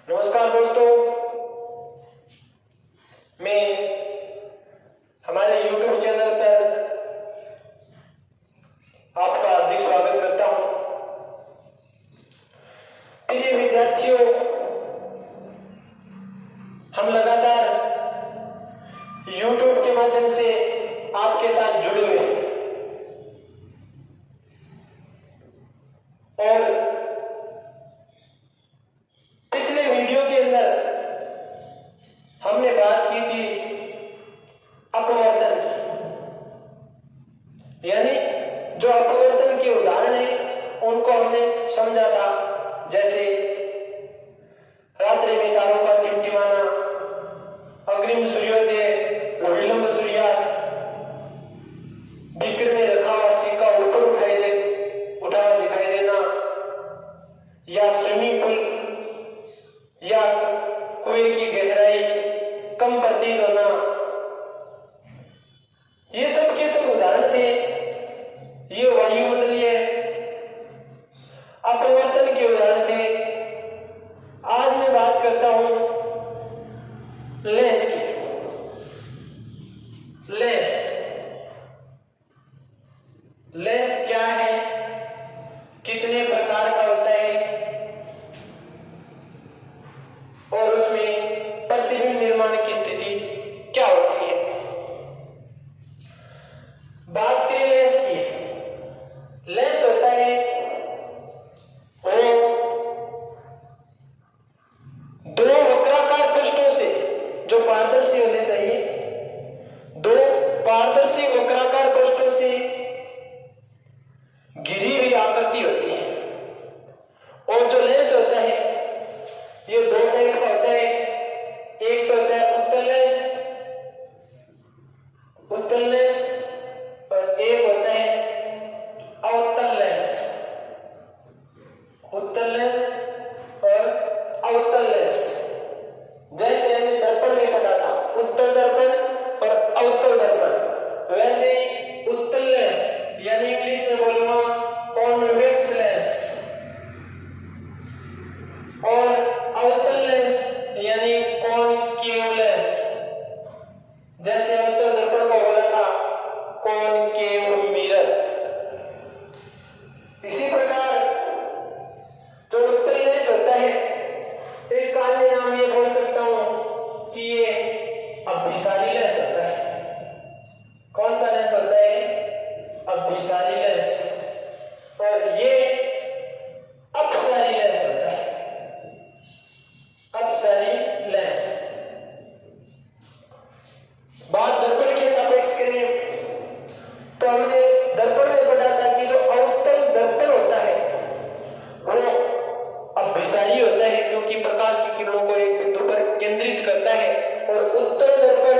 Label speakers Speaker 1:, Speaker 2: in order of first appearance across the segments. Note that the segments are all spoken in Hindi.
Speaker 1: नमस्कार दोस्तों, मैं हमारे YouTube चैनल पर आपका हार्दिक स्वागत करता हूं। प्रिय विद्यार्थियों, हम लगातार YouTube के माध्यम से आपके साथ जुड़े हुए हैं और पिछले वीडियो के अंदर हमने बात की थी अपवर्तन की, यानी जो अपवर्तन के उदाहरण हैं उनको हमने समझा था। जैसे रात्रि में तारों का टिमटिमाना, अग्रिम सूर्योदय, विलंब सूर्यास्त, बीकर में रखा हुआ सिक्का ऊपर उठा हुआ दिखाई देना, या स्विमिंग पूल या कुएं की गहराई कम प्रतीत होना, ये सब के सब उदाहरण थे। ये वायुमंडलीय अपवर्तन के उदाहरण थे। आज मैं बात करता हूं लेंस की। लेंस क्या है, कितने प्रकार का होता है और उसमें प्रतिबिंब निर्माण की स्थिति क्या होती है। बात करें लेंस की। लेंस होता है वो दो वक्राकार पृष्ठों से, जो पारदर्शी होने चाहिए, दो पारदर्शी वक्राकार पृष्ठों से घिरी हुई आकृति होती है। और जो लेंस होता है ये दो टाइप का होता है। एक तो होता है उत्तल लेंस और एक होता है अवतल लेंस। उत्तल लेंस और अवतल लेंस, जैसे हमने दर्पण में पढ़ा था, उत्तल दर्पण और अवतल दर्पण, वैसे ही उत्तल लेंस यानी इंग्लिश में बोलूंगा कॉन्वेक्स लेंस, और अवतल लेंस यानी कॉनकेव लेंस, जैसे अवतल दर्पण को बोला था कॉनकेव मिरर। इसी प्रकार जो उत्तल लेंस होता है, इसका अन्य नाम ये बोल सकता हूं कि ये अभिसारी लेंस होता है। कौन सा लेंस होता है? अभिसारी लेंस। और ये अपसारी लेंस होता है। अपसारी लेंस। बात दर्पण के सापेक्ष करें तो हमने दर्पण में पढ़ा था कि जो अवतल दर्पण होता है वो अभिसारी होता है, क्योंकि प्रकाश की किरणों को एक बिंदु पर केंद्रित करता है, और उत्तल दर्पण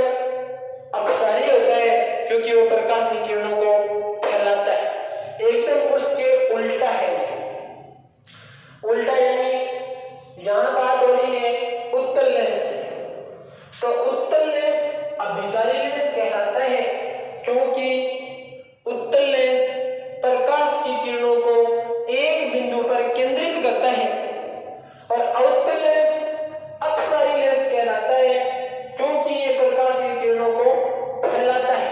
Speaker 1: अपसारी होता है क्योंकि वो प्रकाश की किरणों को फैलाता है। एकदम उसके उल्टा है। उल्टा यानी यहां बात हो रही है उत्तल लेंस की, तो उत्तल लेंस अभिसारी लेंस कहलाता है क्योंकि उत्तल लेंस प्रकाश की किरणों को एक बिंदु पर केंद्रित करता है, और अवतल लेंस अपसारी लेंस कहलाता है क्योंकि ये प्रकाश की किरणों को फैलाता है।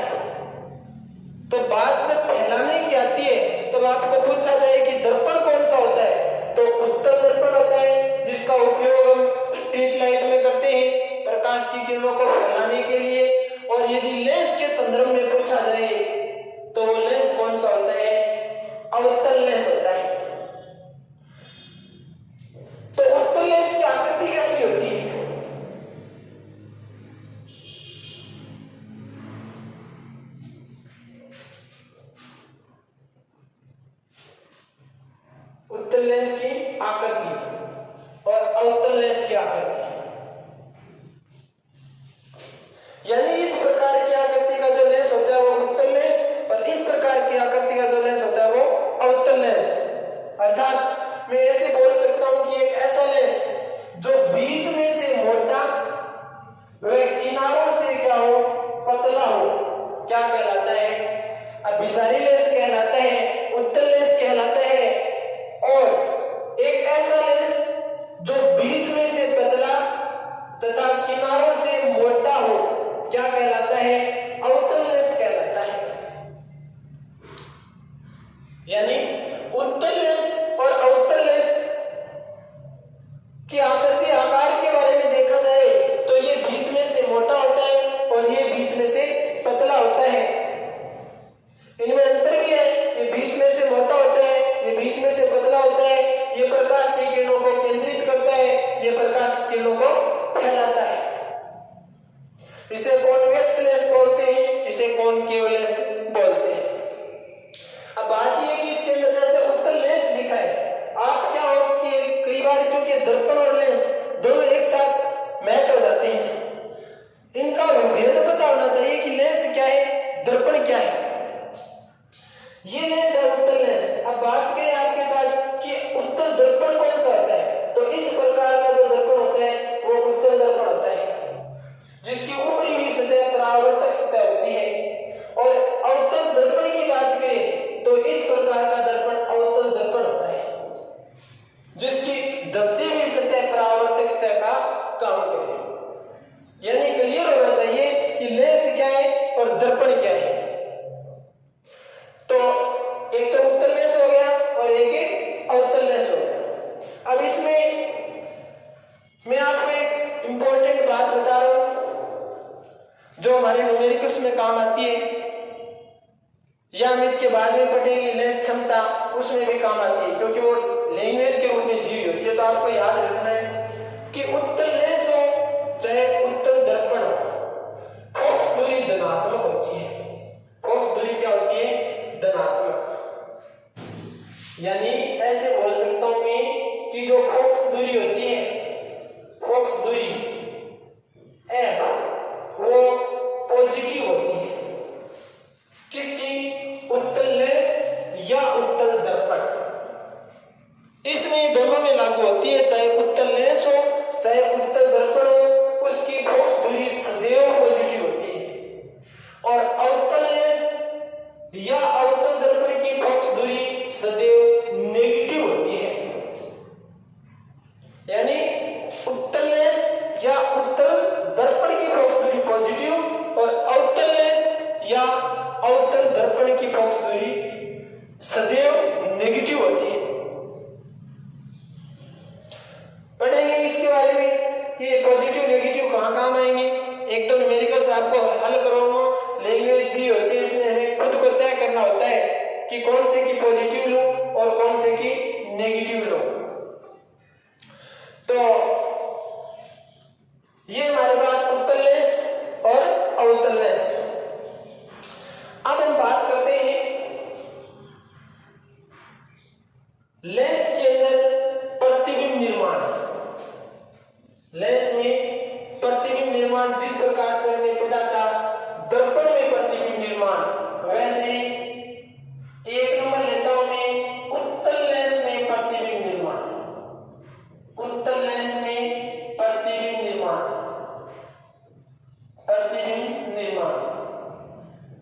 Speaker 1: तो बात जब फैलाने की आती है तो आपको पूछा जाए कि दर्पण कौन सा होता है, तो उत्तल दर्पण होता है जिसका उपयोग हम स्ट्रीट लाइट में करते हैं प्रकाश की किरणों को फैलाने के लिए। और यदि ये प्रकाश की किरणों को फैलाता है। इसे कॉन्वेक्स लेंस बोलते हैं, इसे कॉनकेव लेंस बोलते हैं। अब बात यह है कि इसके अंदर जैसे उत्तल लेंस लिखा है, आप क्या हो कि कई बार क्योंकि दर्पण और लेंस दोनों एक साथ मैच हो जाते हैं, इनका भेद पता होना चाहिए कि लेंस क्या है, दर्पण क्या है। ये लेंस है उत्तल लेंस। अब बात करें आपके साथ कि उत्तल दर्पण कौन सा होता है, तो इस प्रकार का जो दर्पण होता है वो उत्तल दर्पण होता है, जिसकी ऊपरी हुई सतह परावर्तक सतह होती है। और अवतल दर्पण की बात करें तो इस प्रकार का दर्पण अवतल दर्पण होता है, जिसकी दबी हुई सतह परावर्तक सतह का काम करे। यानी क्लियर होना चाहिए कि लेंस क्या है और दर्पण क्या है। तो एक तो उत्तल लेंस हो गया और एक अवतल लेंस हो गया। अब इसमें मैं आपको एक इंपॉर्टेंट बात बता रहा हूं जो हमारे न्यूमेरिकल्स में काम आती है, या हम इसके बाद में पढ़ेंगे लेंस क्षमता, उसमें भी काम आती है, क्योंकि वो लैंग्वेज के रूप में दी हुई होती है। तो आपको याद रखना है कि उत्तल लेंस हो चाहे उत्तल दर्पण हो, फोकस दूरी धनात्मक होती है। फोकस दूरी क्या होती है, धनात्मक। यानी ऐसे बोल सकता हूं मैं कि जो फोकस दूरी होती है, फोकस दूरी एफ वो पॉजिटिव होती है। किसकी, उत्तल लेंस या उत्तल दर्पण, इसमें दोनों में लागू होती है। चाहे उत्तल लेंस हो चाहे उत्तल दर्पण हो, उसकी फोकस दूरी सदैव पॉजिटिव होती है। और अवतल लेंस या अवतल दर्पण की फोकस दूरी सदैव नेगेटिव होती है। यानी उत्तल लेंस या उत्तल दर्पण की फोकस दूरी पॉजिटिव और अवतल लेंस या अवतल दर्पण की फोकस दूरी सदैव नेगेटिव होती है। पढ़ेंगे इसके बारे में कि पॉजिटिव नेगेटिव कहां काम आएंगे। एक तो न्यूमेरिकल्स आपको हल करोगे, लैंग्वेज दी होती है, इसमें हमें खुद को तय करना होता है कि कौन से की पॉजिटिव लूं और कौन से की नेगेटिव लूं। तो ये हमारे पास उत्तल लेंस और अवतल लेंस। अब हम बात करते हैं लेंस के अंदर प्रतिबिंब निर्माण। लेंस में प्रतिबिंब निर्माण जिस प्रकार से हमने पढ़ा था दर्पण में प्रतिबिंब निर्माण, वैसे एक नंबर लेता हूं मैं उत्तल लेंस में प्रतिबिंब निर्माण। उत्तल लेंस में प्रतिबिंब निर्माण, प्रतिबिंब निर्माण।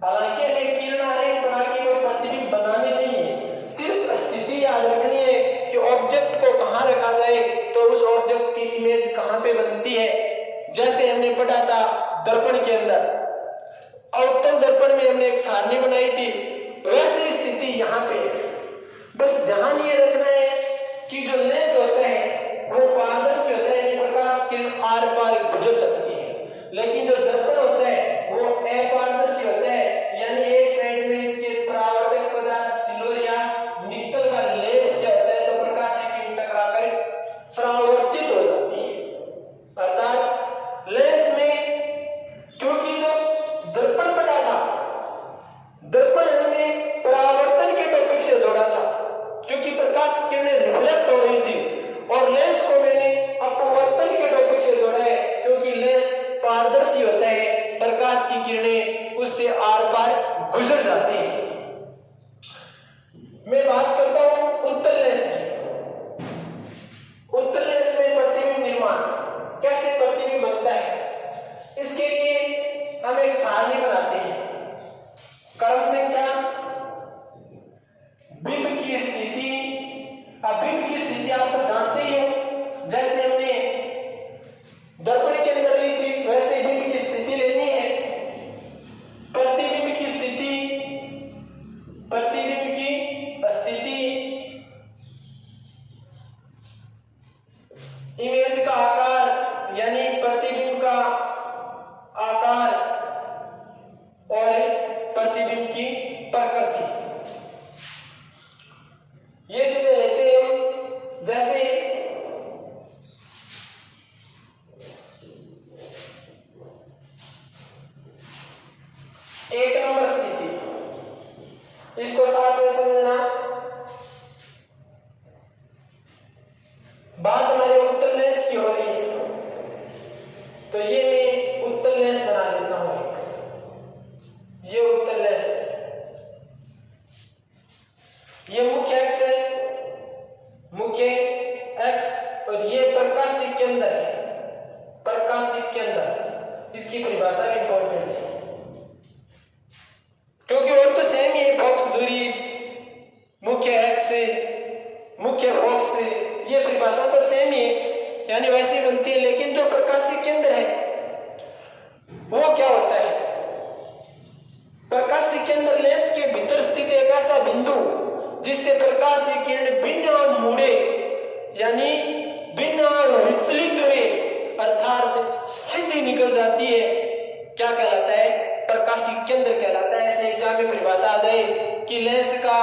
Speaker 1: हालांकि हमें किरण आरेख बना के कोई प्रतिबिंब बनाने नहीं है, सिर्फ स्थिति याद रखनी है कि ऑब्जेक्ट को कहां रखा जाए तो उस ऑब्जेक्ट की इमेज कहां पे बनती है। जैसे हमने पढ़ा था दर्पण के अंदर, अवतल दर्पण में हमने एक सारणी बनाई थी, वैसे स्थिति यहाँ पे है। बस ध्यान ये रखना है कि जो लेंस होता है वो पारदर्शी होता है, प्रकाश किरण आर पार गुजर सकती है, लेकिन जो दर्पण होता है वो अपारदर्शी होता है। यानी एक साइड में इसके परावर्तक पदार्थ सिल्वर या निकल का लेप क्या होता है तो प्रकाश की किरण टकराकर परावर्तित हो जाती है। अर्थात लेंस में क्योंकि जो दर्पण पड़ा था, दर्पण हमने परावर्तन के टॉपिक से जोड़ा था क्योंकि प्रकाश की किरणें रिफ्लेक्ट हो रही थी, और लेंस को मैंने अपवर्तन के टॉपिक से जोड़ा है क्योंकि लेंस पारदर्शी होता है, प्रकाश की किरणें उससे आर पार गुजर जाती है। मैं बात करता हूं उत्तल लेंस की। उत्तल लेंस में प्रतिबिंब निर्माण, कैसे प्रतिबिंब बनता है, इसके लिए हम एक सारणी बनाते हैं। क्रम संख्या, बिंब की स्थिति। अब बिंब की स्थिति आप सब जानते ही हो, जैसे हमने दर्पण के अंदर ली थी वैसे बिंब की स्थिति लेनी है। प्रतिबिंब की स्थिति, प्रतिबिंब की स्थिति, इमेज का आकार यानी प्रतिबिंब का आकार और प्रतिबिंब की प्रकृति, ये चीजें लेते हैं। जैसे बात हमारे उत्तल लेंस की हो रही है, तो ये मैं उत्तल लेंस बना लेता हूं एक। ये उत्तल लेंस है, ये मुख्य अक्ष है, मुख्य अक्ष, और ये प्रकाशिक केंद्र है, प्रकाशिक केंद्र। इसकी परिभाषा भी इंपॉर्टेंट है क्योंकि और तो सेम ही है, फोकस दूरी, मुख्य अक्ष से, मुख्य फोकस से, ये परिभाषा तो सेम ही है, यानी वैसी बनती है। लेकिन जो प्रकाशिक केंद्र है वो क्या होता है? प्रकाशिक केंद्र लेंस के भीतर स्थित एक ऐसा बिंदु जिससे प्रकाश की किरण बिना मुड़े, यानी बिना विचलित हुए, अर्थात सीधी निकल जाती है, क्या कहलाता है? प्रकाशिक केंद्र कहलाता है। ऐसे एग्जाम में परिभाषा आ जाए कि लेंस का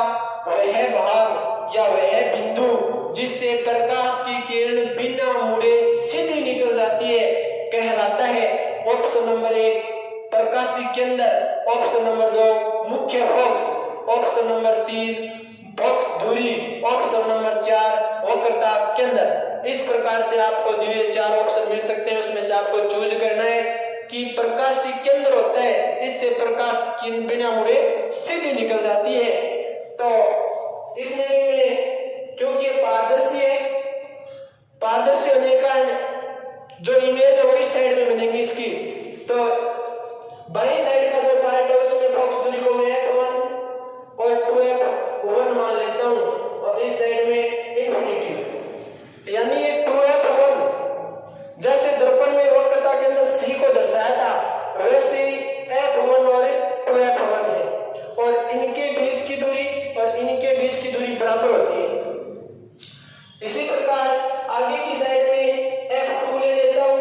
Speaker 1: वह भाग या वह बिंदु जिससे प्रकाश की किरण बिना मुड़े सीधी निकल जाती है, कहलाता है ऑप्शन नंबर 1 प्रकाशिक केंद्र, ऑप्शन नंबर 2 मुख्य फोकस, ऑप्शन नंबर 3 फोकस दूरी, ऑप्शन नंबर 4 वक्रता केंद्र। इस प्रकार से आपको दिए 4 ऑप्शन मिल सकते हैं, उसमें से आपको चूज करना है कि प्रकाशिक केंद्र होता है, इससे प्रकाश की बिना मुड़े सीधी निकल जाती है। तो इसमें क्योंकि पारदर्शी है, पारदर्शी होने का जो इमेज है वही साइड में बनेगी इसकी, तो बाई साइड का जो पार्ट है उसमें फोकस दूरी को मैं f1 और 2f1 मान लेता हूं, और इस साइड में इंफिनिटी, यानी ये 2f1 जैसे दर्पण में वक्रता के अंदर c को दर्शाया था वैसे f1 और 2f1 है, और इनके बीच की दूरी और इनके बीच की दूरी बराबर होती है। इसी प्रकार आगे की साइड में f2 ले लेता हूं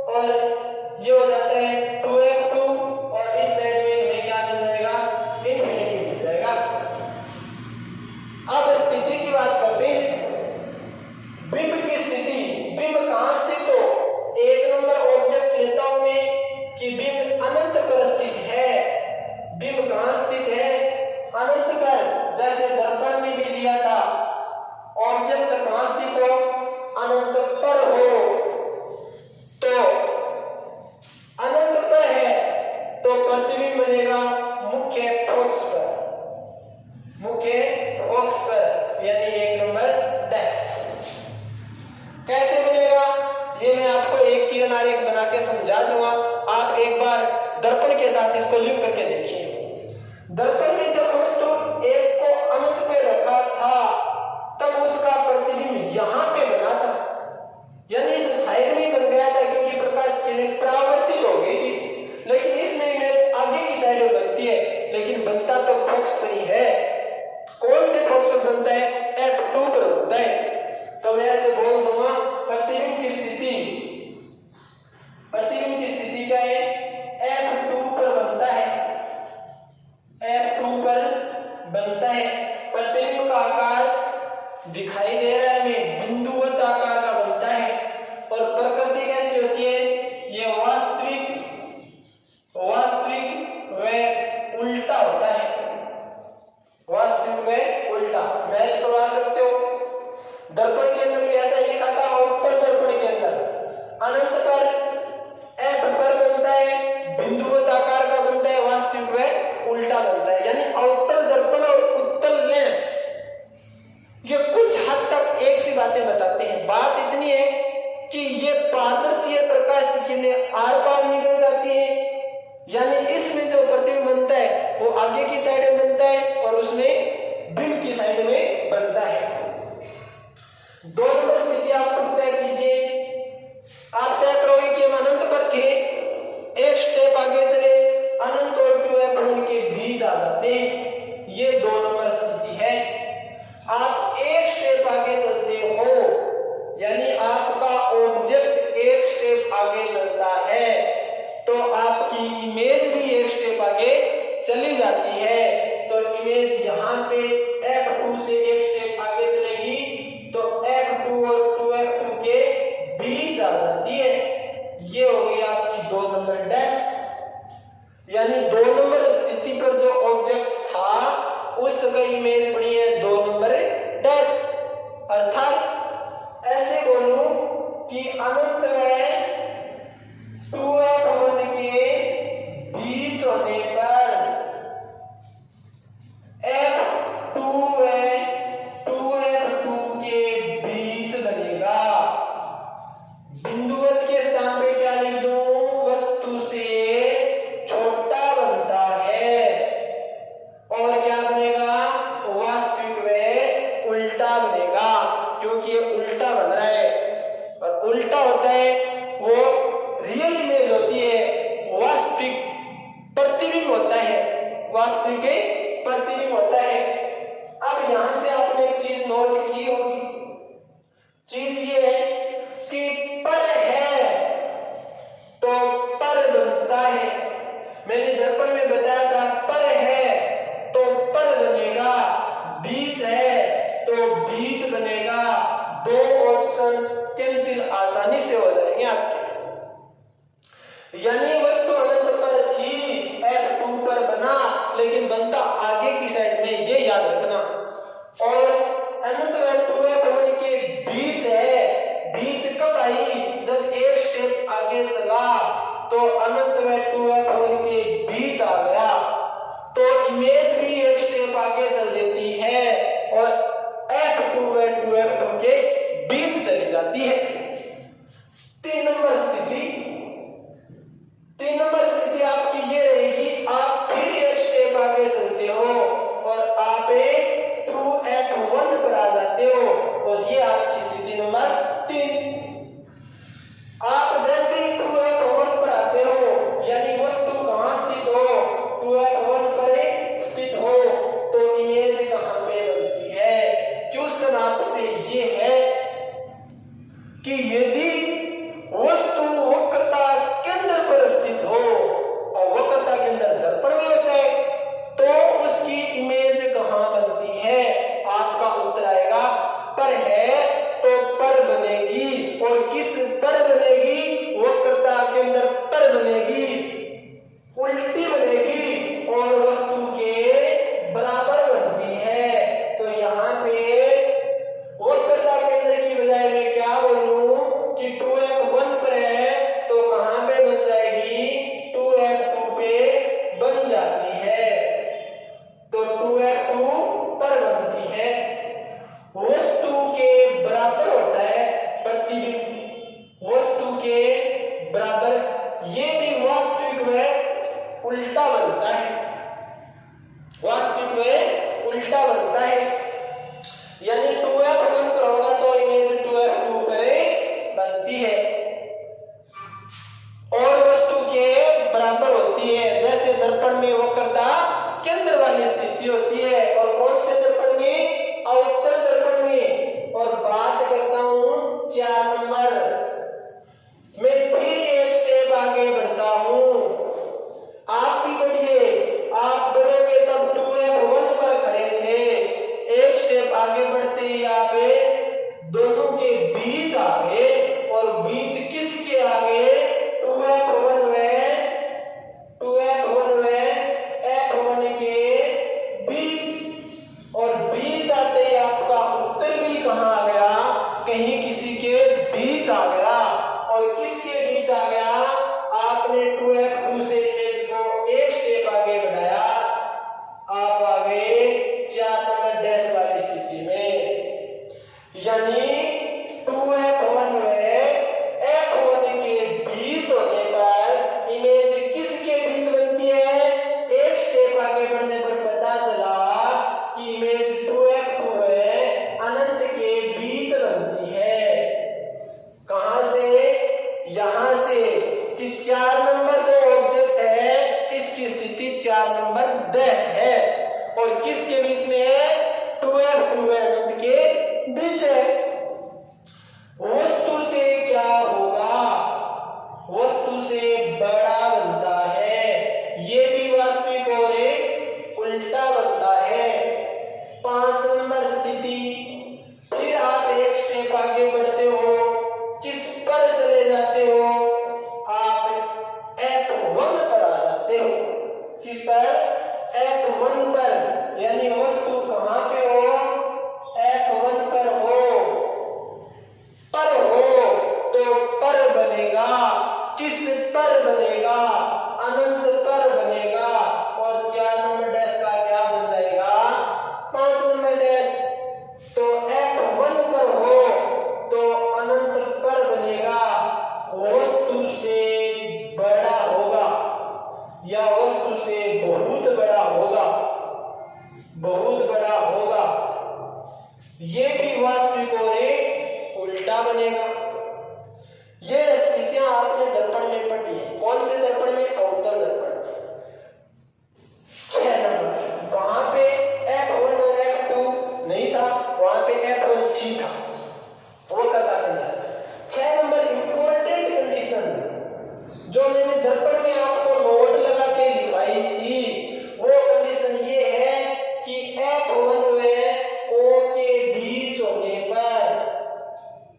Speaker 1: और ये हो जाता है 2f2, और इस साइड में हमें क्या मिल जाएगा? इंफिनिटी मिल जाएगा। अब स्थिति की बात करते हैं, बिंब की स्थिति। बिंब कहां स्थित हो? 1 नंबर ऑब्जेक्ट लेता हूं मैं कि बिंब अनंत पर स्थित है। बिंब कहां स्थित है? अनंत पर, जैसे दर्पण में भी लिया था। ऑब्जेक्ट कहां स्थित हो? अनंत पर हो, तो अनंत पर है तो प्रतिबिंब बनेगा मुख्य फोकस पर, मुख्य फोकस पर, यानी 1 नंबर डैश। कैसे बनेगा ये मैं आपको एक किरण आरेख बना के समझा दूंगा, आप एक बार दर्पण के साथ इसको लिंक करके देखिए। दर्पण में जब वस्तु एक को अनंत पे रखा था तब उसका प्रतिबिंब यहां पे बना था, यानी इस साइड में बन गया था क्योंकि प्रकाश की किरण परावर्तित हो गई थी। लेकिन इसमें इमेज आगे की साइड में बनती है, लेकिन बनता तो फोकस पर ही है। कौन से फोकस पर बनता है? f2 पर बनता है। तो मैं ऐसे बोल दूंगा प्रतिबिंब की स्थिति, प्रतिबिंब की स्थिति क्या है? f2 पर बनता है, f2 पर बनता है। प्रतिबिंब का आकार दिखाई दे रहा है हमें, बिंदुवत आकार का बनता है, और प्रकृति कैसी होती है? ये वास्तविक व उल्टा होता है, वास्तविक व उल्टा। मैच करवा सकते हो। दर्पण के अंदर भी ऐसा लिखा था, उत्तल दर्पण के अंदर अनंत पर f पर बनता है, बिंदुवत आकार का बनता है, वास्तविक व उल्टा बनता है। यानी अवतल दर्पण और उत्तल लेंस ये कुछ हद तक एक सी बातें बताते हैं। बात इतनी है कि ये पारदर्शी प्रकाश की किरणें आर पार निकल जाती है, यानी इसमें जो प्रतिबिंब बनता है वो आगे की साइड में बनता है और उसमें बिंब की साइड में बनता है। 2 नंबर स्थिति आप खुद तय कीजिए। आप तय करोगे कि हम अनंत पर थे, एक स्टेप आगे चले, अनंत और 2f1 के बीच आ जाते हैं, ये 2 नंबर स्थिति है। आप एक स्टेप आगे चलते हो, यानी आपका ऑब्जेक्ट एक स्टेप आगे चलता है, कि अनंत में 2f1 के बीच होने पर f2 में 2f2 के बीच बनेगा। बिंदुवत के स्थान पे क्या लिख दूं? वस्तु से छोटा बनता है। और क्या बनेगा? वास्तविक में उल्टा बनेगा, क्योंकि ये उल्टा बन रहा है। और उल्टा होता है वो रियल इमेज होती है, वास्तविक प्रतिबिंब होता है, वास्तविक प्रतिबिंब होता है। अब यहां से आपने एक चीज नोट की होगी, चीज ये है कि पर है तो पर बनता है। मैंने दर्पण में बताया था पर है तो पर बनेगा, बीच है तो बीच बनेगा। दो ऑप्शन कैंसिल आसानी से हो जाएंगे आपके। यानी वस्तु अनंत पर थी, f2 पर बना, लेकिन बनता आगे की साइड में, ये याद रखना। और अनंत में 2f1 के बीच है। बीच कब आई? जब एक स्टेप आगे चला तो अनंत में 2f1 के बीच आ गया, तो इमेज भी एक स्टेप आगे चल देती है और f2 में 2f2 के बीच चली जाती है। 3 नंबर स्थिति आपकी ये रहेगी, आप फिर एक स्टेप आगे चलते हो और आप 2f1 पर आ जाते हो, और ये आपकी स्थिति नंबर 3। आप जैसे ही 2f1 पर आते हो, यानी वस्तु कहां स्थित हो? 2f1 पर स्थित हो, तो इमेज कहां पे बनती है? क्वेश्चन आपसे ये है कि यदि वस्तु वक्रता केंद्र पर स्थित हो और वक्रता केंद्र दर्पण में होता है, तो उसकी इमेज कहां बनती है? आपका उत्तर आएगा पर है तो पर बनेगी। और किस पर बनेगी? वक्रता केंद्र पर बनेगी, उल्टी बनेगी और वस्तु के बराबर बनती है। तो यहां पे वक्रता केंद्र की बजाय मैं क्या बोलूं कि 2f1 पर है, तो कहां पे बन जाएगी? 2f2 पे बन जाती है, तो 2f2 पर बनती है। वस्तु के बराबर होता है प्रतिबिंब, वस्तु के बराबर। ये भी वास्तविक में उल्टा बनता है, वास्तविक में उल्टा बनता है। यानी 2f1 पर होगा तो इमेज 2f2 पर बनती है और वस्तु के बराबर होती है। जैसे दर्पण में वक्रता केंद्र वाली स्थिति होती है, और कौन से दर्पण में? अवतल दर्पण में। और बात करता हूं 4 नंबर, मैं फिर एक स्टेप आगे बढ़ता हूं, आप भी बढ़िए। आप बढ़ोगे तब 2f1 पर खड़े थे, एक स्टेप आगे बढ़ते ही आप दोनों के बीच आ गए। और बीच किसके आगे? 2f1 में f1 के बीच। और बीच आते ही आपका उत्तर भी कहां आ गया? कहीं किसी के बीच आ गया। और किसके बीच आ गया? आपने 2f2 से इमेज को एक स्टेप आगे बढ़ाया, आप आ गए 4 नंबर डैश वाली स्थिति में। यानी 2f1 में f1 के बीच होने पर इमेज किसके बीच बनती है? एक स्टेप आगे बढ़ने पर पता चला कि इमेज 2f2 में अनंत के बीच बनती है। कहां से? यहां से कि 4 नंबर जो पर बनेगा, किस पर बनेगा, अनंत पर बनेगा। और 4 नंबर डैश का क्या बन जाएगा, 5 नंबर डैश। तो F1 पर हो तो अनंत पर बनेगा, वस्तु से बड़ा होगा या वस्तु से बहुत बड़ा होगा, बहुत बड़ा होगा। ये भी वास्तविक और एक उल्टा बनेगा। ये स्थितियां आपने दर्पण में पढ़ी है। कौन से दर्पण में, अवतल दर्पण में। 6 नंबर, वहां पे F1 और F2 नहीं था, वहां पे F1C था, वो कथा करना। 6 नंबर इंपॉर्टेंट कंडीशन जो मैंने दर्पण में आपको नोट लगा के लिखवाई थी, वो कंडीशन ये है कि F1 व O के बीच होने पर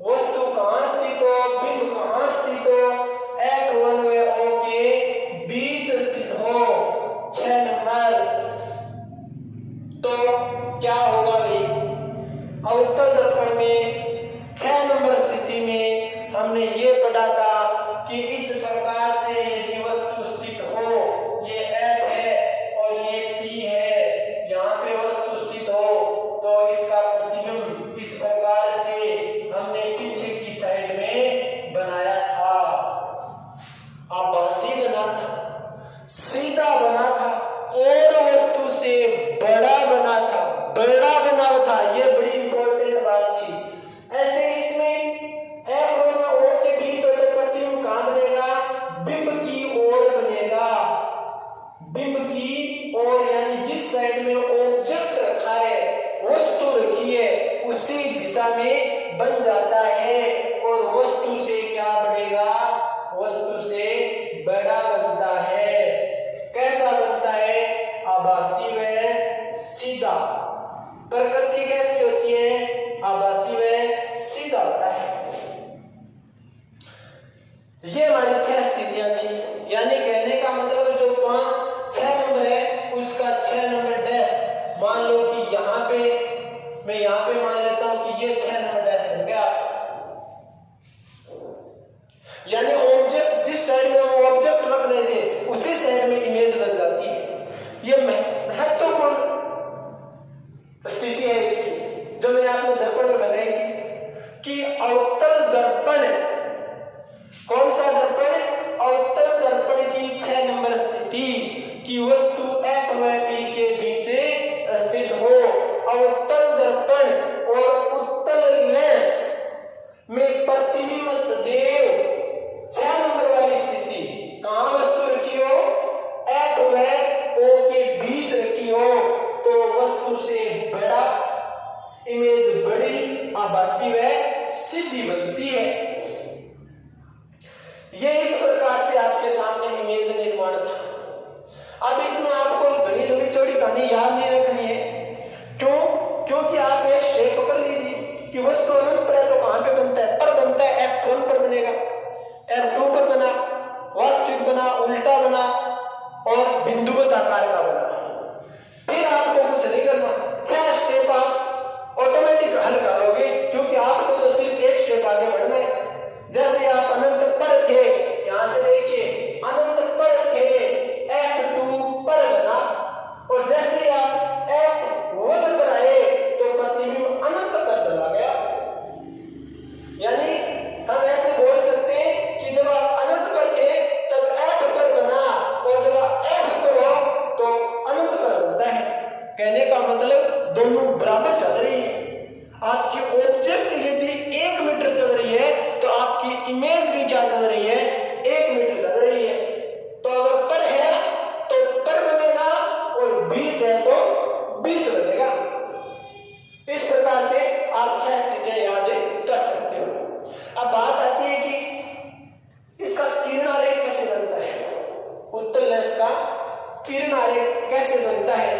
Speaker 1: वस्तु कहां स्थित हो, बिंब कहां स्थित हो, F1 व O के बीच स्थित हो। 6 नंबर, तो क्या होगा भाई, अवतल दर्पण में 6 नंबर स्थिति में हमने ये पढ़ा था कि इस प्रकार से यदि वस्तु स्थित हो, ये F है और ये P है, यहाँ पे वस्तु स्थित हो, तो इसका प्रतिबिंब इस प्रकार से हमने पीछे की साइड में बनाया था। आभासी बना था, सीधा बना था और वस्तु से बड़ा बना था, बड़ा बना था। ये बड़ी इंपॉर्टेंट बात थी। ऐसे इसमें F1 और O के बीच हो तो प्रतिबिंब कहां बनेगा, बिंब की ओर बनेगा, बिंब की ओर, यानी जिस साइड में ऑब्जेक्ट रखा है, वस्तु रखी है, उसी दिशा में बन जाता है और वस्तु से क्या बनेगा, वस्तु से बड़ा बनता है। कैसा बनता है, आभासी व सीधा। प्रकृति कैसी होती है, आभासी व सीधा होता है। ये हमारी 6 स्थितियां थी, यानी कहने का मतलब जो 6 नंबर है उसका 6 नंबर डैश। मान लो कि यहाँ पे मैं यहाँ पे मान लेता हूं कि ये 6 नंबर डैश बन गया, यानी ऑब्जेक्ट जिस साइड में हम ऑब्जेक्ट रख रहे थे उसी साइड में इमेज बन जाती है। ये महत्वपूर्ण स्थिति है इसकी, जो मैंने आपने दर्पण में बताई कि अवतल दर्पण, कौन सा दर्पण, अवतल दर्पण की 6 नंबर स्थिति की वस्तु F व P के बीच स्थित हो। अवतल दर्पण और उत्तल लेंस में प्रतिबिंब सदैव 6 नंबर वाली स्थिति कहां वस्तु रखी हो, F व O के बीच रखी हो, तो वस्तु से बड़ा, इमेज बड़ी, आभासी व सीधी बनती है। ये इस प्रकार से आपके सामने इमेज निर्माण था। अब इसमें आपको घनी लंबी चौड़ी कहानी याद नहीं रखनी है। क्यों? क्योंकि आप एक स्टेप पकड़ लीजिए कि वस्तु अनंत पर है तो कहां पे बनता है, पर बनता है F1 पर बनेगा, F2 पर बना, वास्तविक बना, उल्टा बना और बिंदुवत आकार का बना। फिर आपको कुछ नहीं करना, 6 स्टेप आप ऑटोमेटिक हल कर लोगे, क्योंकि आपको तो सिर्फ एक स्टेप आगे बढ़ना है। जैसे आप अनंत पर थे, यहां से देखिए अनंत पर थे, F2 पर बना, और जैसे आप F1 पर आए तो प्रतिबिंब अनंत पर चला गया। यानी हम ऐसे बोल सकते हैं कि जब आप अनंत पर थे तब F पर बना, और जब आप F पर हो तो अनंत पर बनता है। कहने का मतलब दोनों बराबर चल रही है। आपकी ऑब्जेक्ट यदि 1 मीटर चल रही है तो आपकी इमेज भी क्या चल रही है, 1 मीटर चल रही है। तो अगर पर है तो पर बनेगा और बीच है तो बीच बनेगा। इस प्रकार से आप 6 स्थितियां याद कर सकते हो। अब बात आती है कि इसका किरण आरेख कैसे बनता है, उत्तल लेंस का किरण आरेख कैसे बनता है,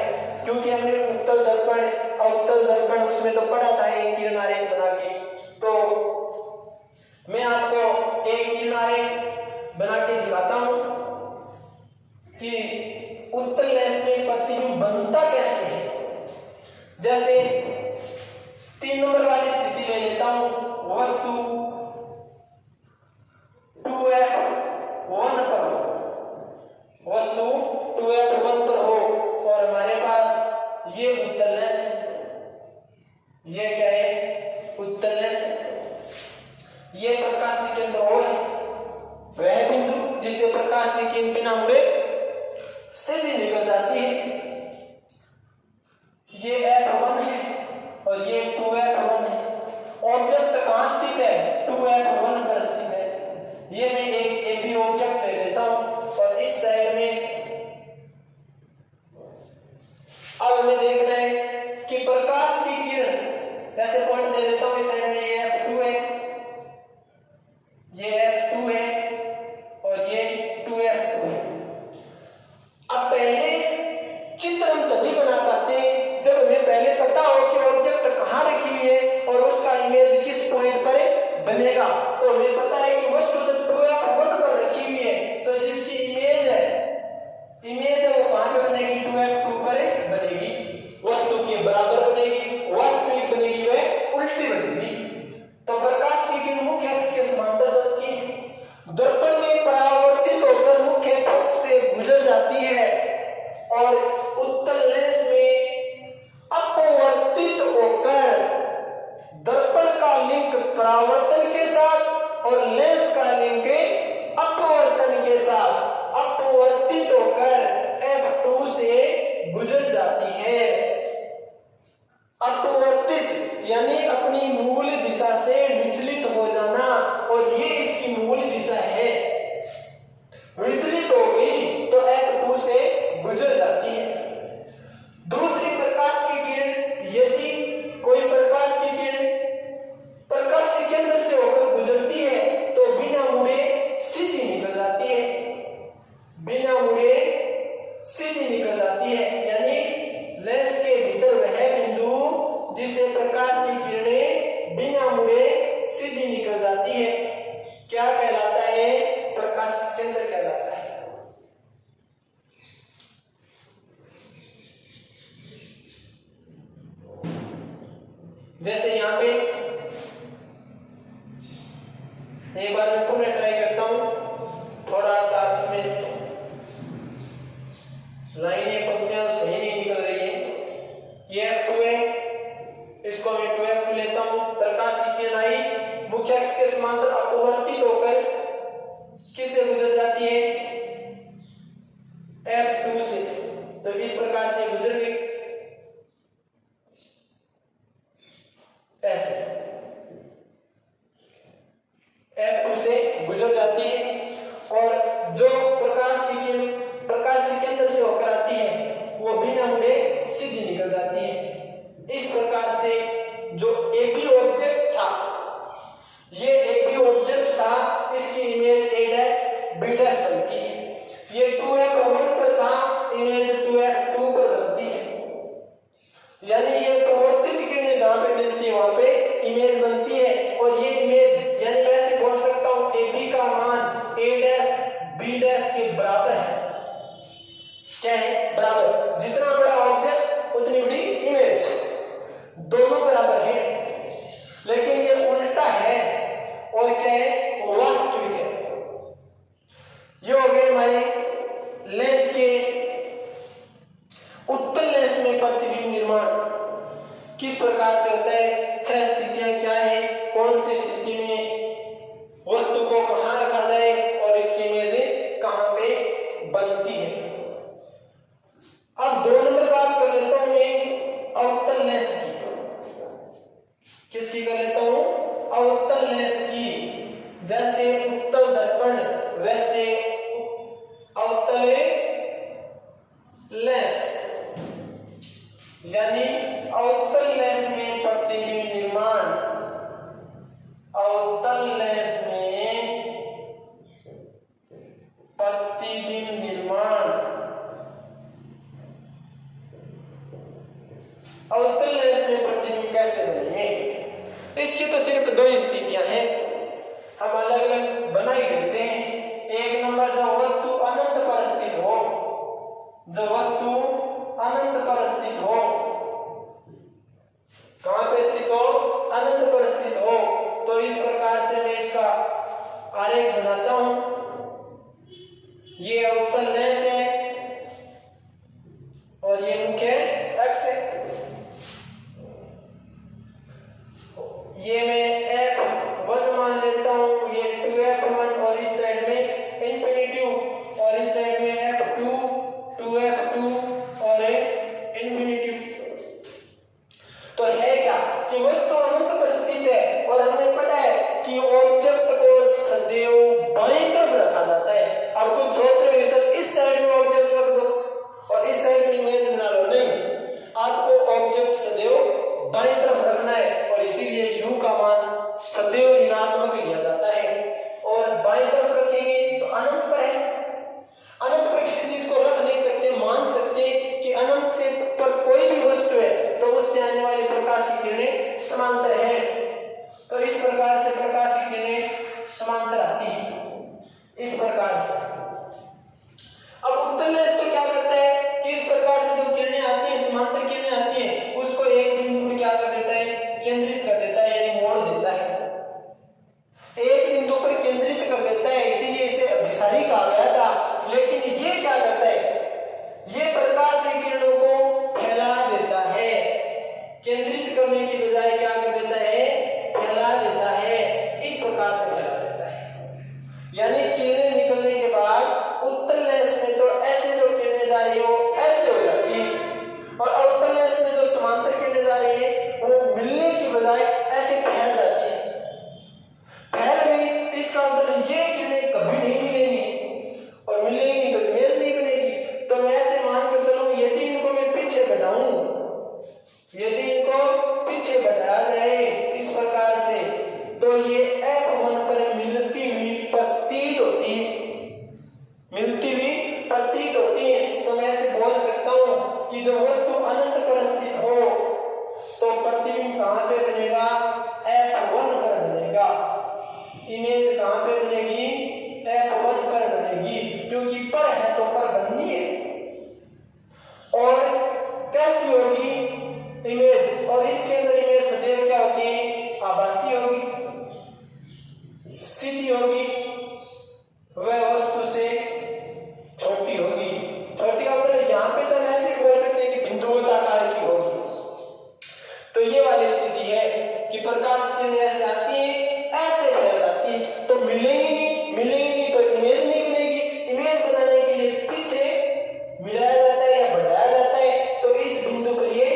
Speaker 1: क्योंकि हमने उत्तल दर्पण, अवतल दर्पण उसमें तो पढ़ा था एक किरण आरेख बना के। तो मैं आपको एक किरण आरेख बना के दिखाता हूं कि उत्तल लेंस में प्रतिबिंब बनता कैसे है। जैसे 3 नंबर वाली स्थिति ले लेता हूं, वस्तु प्रकाश के अंदर O है, वह बिंदु जिसे प्रकाश की किरण बिना मुड़े सीधी निकल जाती है, ये F1 है और ये 2F1 है। ऑब्जेक्ट कहाँ स्थित है? 2F1 पर स्थित है। ये मैं एक AB ऑब्जेक्ट ले लेता हूं और इस साइड में अब हमें देखना है कि प्रकाश की किरण, ऐसे पॉइंट दे देता हूं, इस साइड में ये F2 है, ये F2 है और ये 2F2 है। अब पहले चित्र हम तभी बना पाते हैं जब हमें पहले पता हो कि ऑब्जेक्ट कहाँ रखी हुई है और उसका इमेज किस पॉइंट पर बनेगा। तो हमें पता है कि वस्तु जब 2F1 पर रखी हुई है तो जिसकी इमेज है वो कहाँ पे बनेगी? 2F2 पर बनेगी, वस्तु के बराबर बनेगी, वास्तविक बनेगी, वह उल्टी बनेगी। तो प्रकाश की किरण मुख्य अक्ष के समांतर चलती है, दर्पण में परावर्तित होकर मुख्य अक्ष से गुजर जाती है और उत्तल लेंस में अपवर्तित होकर दर्पण का लिंक परावर्तन के साथ और लेंस का लिंक अपवर्तन के साथ अपवर्तित होकर F2 से गुजर जाती है। अपवर्तित यानी अपनी मूल दिशा से विचलित हो जाना, और ये इसकी मूल दिशा है, विचलित हो गई तो F2 से गुजर जाती है। दूसरी प्रकाश की किरण, यदि कोई प्रकाश की किरण प्रकाश के केंद्र से होकर गुजरती है तो बिना मुड़े सीधी निकल जाती है, बिना मुड़े सीधी निकल जाती है, यानी लेंस के भीतर वह बिंदु जिसे प्रकाश की किरणें बिना मुड़े सीधी निकल जाती है क्या कहलाता है? प्रकाश केंद्र कहलाता है। जैसे यहां पे एक बार मैं पुनः ट्राई करता हूं, थोड़ा सा इसमें लाइनें पंक्तियां सही नहीं निकल रही है। ये F2 है, इसको मैं 2F2 लेता हूं। प्रकाश की किरण आई, मुख्य अक्ष के समांतर अपवर्तित होकर किससे गुजर जाती है? F2 से। तो इस प्रकार से गुजर गई, ऐसे F2 से गुजर जाती है। और जो प्रकाश की किरण प्रकाश के केंद्र से होकर आती है वो बिना मुड़े सीधी निकल जाती है। इस प्रकार से जो AB ऑब्जेक्ट था, ये AB ऑब्जेक्ट था, इसकी इमेज A' B' बनती है। ये 2F1 पर था, इमेज 2F2 पर बनती है, यानी ये प्रवर्तित किरणें जहां पे मिलती है वहां पे इमेज बनती है। और ये इमेज यानी मैं ऐसे बोल सकता हूं AB का मान A' B' के बराबर है। क्या है? बराबर। जितना बड़ा ऑब्जेक्ट उतनी बड़ी इमेज, दोनों बराबर है। लेकिन ये उल्टा है और क्या है? वास्तविक है। ये हो गए हमारे लेंस के उत्तल लेंस में प्रतिबिंब निर्माण किस प्रकार से होता है, 6 स्थितियां क्या है, कौन सी स्थिति में वस्तु को कहां रखा जाए और इसकी इमेज कहां पे बनती है। अब 2 नंबर बात कर लेता हूं मैं अवतल लेंस की। किसकी कर लेता हूं? अवतल लेंस की। जैसे उत्तल दर्पण वैसे अवतल लेंस, यानी अवतल लेंस में प्रतिबिंब निर्माण, अवतल लेंस में प्रतिबिंब निर्माण। अवतल लेंस में प्रतिबिंब कैसे बनेंगे? इसकी तो सिर्फ 2 स्थितियां हैं, हम अलग अलग बना ही लेते हैं। एक नंबर, जब वस्तु अनंत पर स्थित हो, जब वस्तु अनंत पर स्थित हो, कहां पे स्थित हो? अनंत पर स्थित हो। तो इस प्रकार से मैं इसका आरेख बनाता हूं। ये अवतल लेंस है और ये मुख्य अक्ष है। ये मैं F1 मान लेता हूं, ये इस प्रकार से। अब उत्तल लेंस तो क्या करता है कि इस प्रकार से जो किरणें आती है, समांतर किरणें आती है, उसको एक बिंदु पर क्या कर देता है, केंद्रित कर देता है, यानी मोड़ देता है, एक बिंदु पर केंद्रित कर देता है, इसीलिए इसे अभिसारी कहा गया था। लेकिन ये क्या करता है, ये प्रकाश की किरणों को फैला देता है, केंद्रित करने की बजाय क्या कर देता है, फैला देता है, इस प्रकार से फैला देता है। यानी किरणें निकलने के बाद उत्तल लेंस में तो ऐसे जो किरणें जा रही है वो ऐसे हो जाती है, और अवतल लेंस में जो समांतर किरणें जा रही है वो मिलने की बजाय ऐसे फैल जाती है। फैल गई, इसका मतलब ये किरणें कभी नहीं मिलेंगी, और मिलेंगी तो इमेज नहीं बनेगी। तो मैं ऐसे मान कर चलूं, यदि इनको मैं पीछे बढ़ाऊं, यदि इनको पीछे बढ़ाया जाए इस प्रकार से, तो ये F1 पर मिलती हुई प्रतीत होती है, मिलती हुई प्रतीत होती है। तो मैं ऐसे बोल सकता हूं कि जो वस्तु अनंत पर स्थित हो तो प्रतिबिंब कहां पे बनेगा, F1 पर बनेगा। इमेज कहां पे बनेगी, F1 पर बनेगी, क्योंकि पर है तो पर बननी है। और कैसी होगी इमेज, और इसके अंदर इमेज सदैव क्या होती है, आभासी होगी, सीधी होगी, वह वस्तु से छोटी होगी। छोटी का मतलब यहाँ पे तो हम ऐसे बोल सकते हैं कि बिंदुवत आकार की होगी। तो ये वाली स्थिति है कि प्रकाश किरणें ऐसे आती है, ऐसे फैल जाती है, तो मिलेंगी तो इमेज नहीं बनेगी। इमेज बनाने के लिए पीछे मिलाया जाता है या बढ़ाया जाता है, तो इस बिंदु पर ये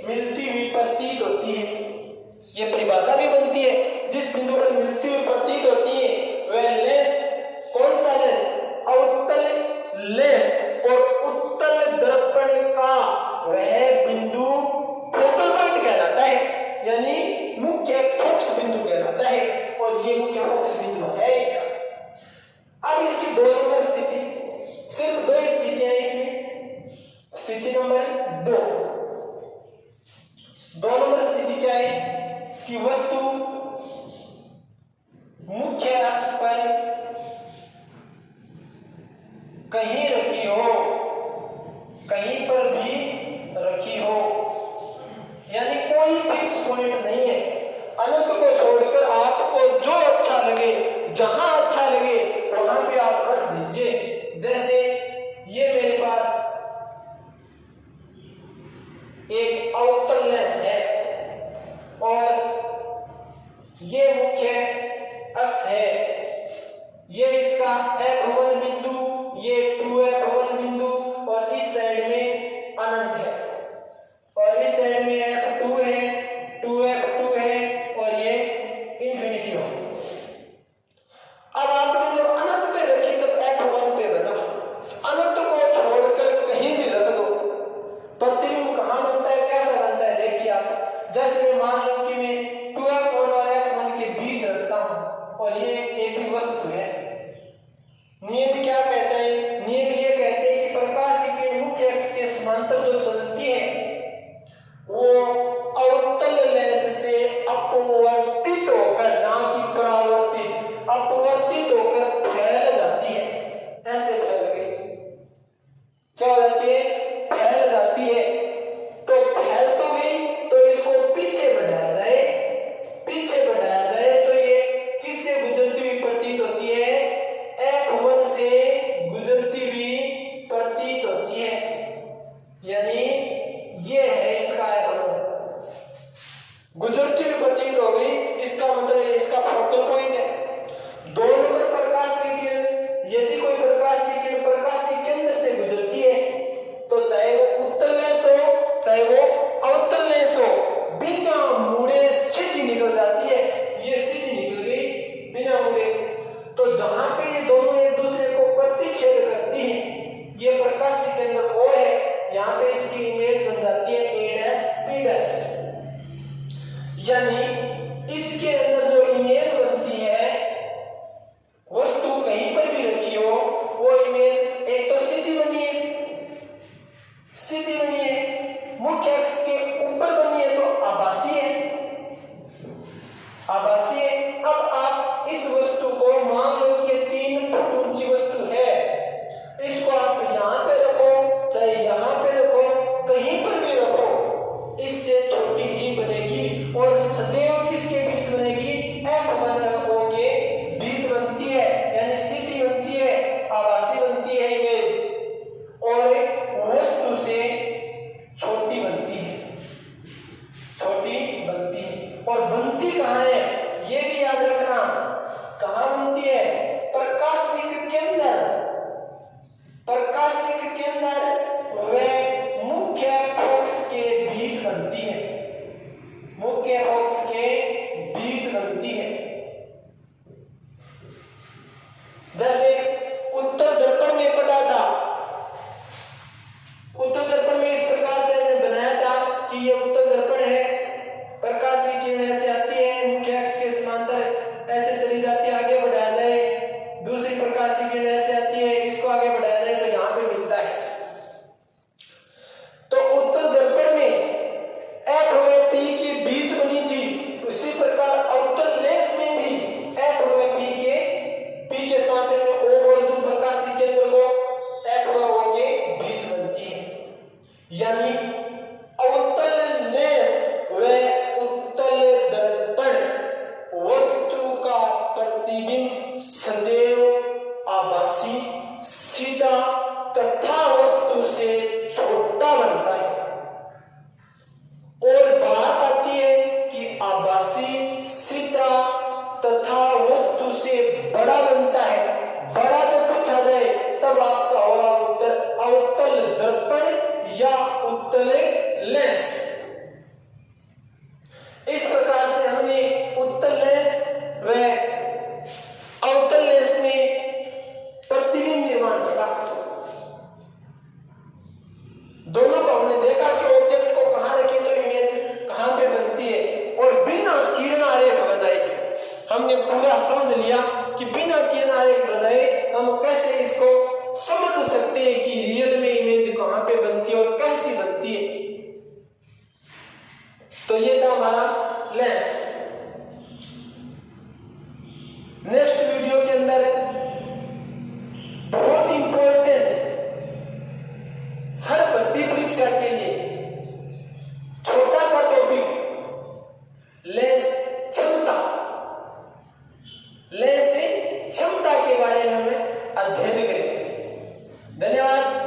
Speaker 1: मिलती हुई प्रतीत होती है। ये परिभाषा भी बनती है, जिस बिंदु पर मिलती हुई प्रतीत होती है वह लेंस, कौन सा लेंस, अवतल लेंस, और उत्तल दर्पण का वह बिंदु फोकल पॉइंट कहलाता है, यानी मुख्य फोकस बिंदु कहलाता है, और ये मुख्य फोकस बिंदु है इसका। अब इसकी 2 नंबर स्थिति, सिर्फ 2 स्थितियां इसमें। स्थिति नंबर 2 नंबर स्थिति क्या है कि वस्तु मुख्य अक्ष पर कहीं रखी हो, कहीं पर भी रखी हो, यानी कोई फिक्स पॉइंट नहीं है। अनंत को छोड़कर आपको जो अच्छा लगे, जहां अच्छा लगे वहां पे आप रख दीजिए। जैसे ये मेरे पास एक अवतल लेंस है और ये मुख्य अक्ष है, ये इसका F1 बिंदु, ये 2F1 बिंदु, और इस साइड में अनंत है, और इस साइड में F2 है, 2F2 है, और ये इंफिनिटी हो। अब आपने जब अनंत पे रखी तब F1 पे बना, अनंत को छोड़कर कहीं भी रख दो, प्रतिबिंब कहां बनता है, कैसा बनता है, देखिए आप। जैसे मैं मान लो कि मैं 2F1 और F1 के बीच रखता हूं, और ये एक भी वस्तु है। नियम क्या कहता है, नियम ये कहते हैं कि प्रकाश की किरण मुख्य अक्ष के समांतर जो चलती है वो अवतल लेंस से अपवर्तित होकर, ना कि परावर्तित, अपवर्तित होकर फैल जाती है। ऐसे फैल गई, क्या हो जाती है, फैल जाती है। तो फैल तो गई, तो इसको पीछे बढ़ाया जाए, पीछे बढ़ाया जाए तो ये किससे गुजरती हुई प्रतीत होती है, F1 से प्रतिबिंब सदैव आभासी, सीधा तथा वस्तु से छोटा बनता है। और बात आती है कि आभासी, सीधा तथा वस्तु से बड़ा बनता है। बड़ा जब पूछा जाए तब आपका होगा उत्तर अवतल दर्पण या उत्तल लेंस। इस प्रकार से हमने उत्तल लेंस व अवतल लेंस में प्रतिबिंब निर्माण करा। दोनों को हमने देखा कि ऑब्जेक्ट को कहां रखें तो इमेज कहां पे बनती है और बिना किरण आरेख बनाए हमने पूरा समझ लिया कि बिना किरण आरेख बनाए हम कैसे इसको समझ सकते हैं कि रियल में इमेज कहां पे बनती है और कैसी बनती है। तो ये था हमारा लेंस। नेक्स्ट वीडियो के अंदर बहुत इंपॉर्टेंट हर भर्ती परीक्षा के लिए छोटा सा टॉपिक लेंस क्षमता, लेंस क्षमता के बारे में हमें अध्ययन करेंगे। धन्यवाद।